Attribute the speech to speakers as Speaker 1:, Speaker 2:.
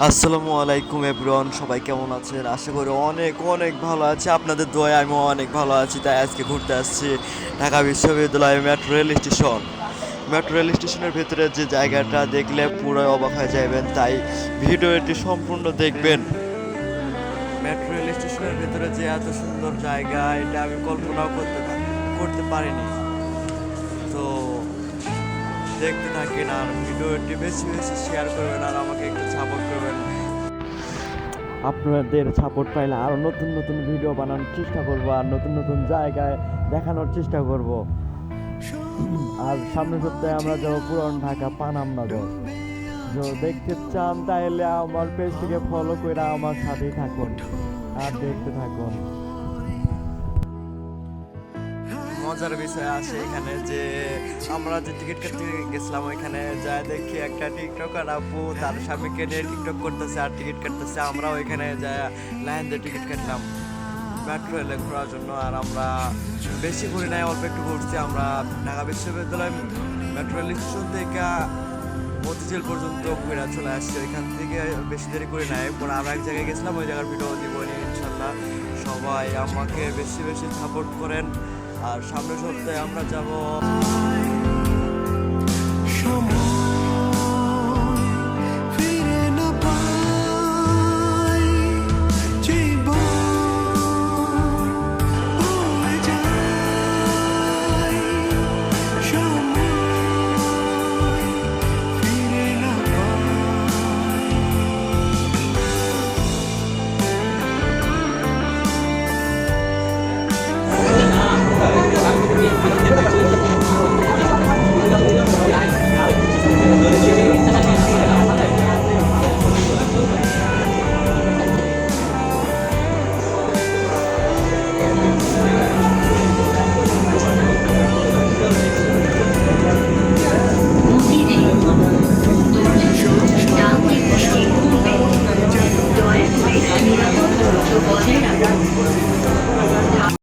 Speaker 1: আসসালামু আলাইকুম এভরিওয়ান, সবাই কেমন আছেন? আশা করি অনেক অনেক ভালো আছে। আপনাদের দোয়ায় আমিও অনেক ভালো আছি। তাই আজকে ঘুরতে আসছি ঢাকা বিশ্ববিদ্যালয় metro rail station. Metro rail স্টেশনের ভেতরে যে জায়গাটা দেখলে পুরো অবাক হয়ে যাবেন, তাই ভিডিওটি সম্পূর্ণ দেখবেন। মেট্রো রেল স্টেশনের ভেতরে যে এত সুন্দর জায়গা, এটা আমি কল্পনাও করতে পারিনি। তো দেখতে থাকেন আর ভিডিওটি বেশি বেশি শেয়ার করবেন আর আমাকে একটু সাপোর্ট করবেন। আপনাদের সাপোর্ট পাইলে আরও নতুন নতুন ভিডিও বানানোর চেষ্টা করব আর নতুন নতুন জায়গায় দেখানোর চেষ্টা করব। আর সামনের সপ্তাহে আমরা যাবো পুরান ঢাকা পানাম নগর। যদি দেখতে চান তাহলে আমার পেজটিকে ফলো করে আমার সাথেই থাকুন আর দেখতে থাকুন। মজার বিষয় আছে এখানে যে আমরা যে টিকিট কাটতে গেছিলাম, ওইখানে যা দেখি একটা টিকটকার আপু তার স্বামীকে নিয়ে টিকটক করতেছে আর টিকিট কাটতেছে। আমরা ওইখানে যা লাইন দিয়ে টিকিট কাটলাম মেট্রো রেলে ঘোরার জন্য। আর আমরা বেশি ঘুরি নাই, অল্প একটু ঘুরছি। আমরা ঢাকা বিশ্ববিদ্যালয় মেট্রো রেল স্টেশন থেকে মতিঝিল পর্যন্ত ঘুরে চলে আসছি। ওইখান থেকে বেশি দেরি করি নাই, পরে আমরা এক জায়গায় গেছিলাম, ওই জায়গার ভিডিও দিব ইনশাল্লাহ। সবাই আমাকে বেশি বেশি সাপোর্ট করেন। আর সামনের সপ্তাহে আমরা যাব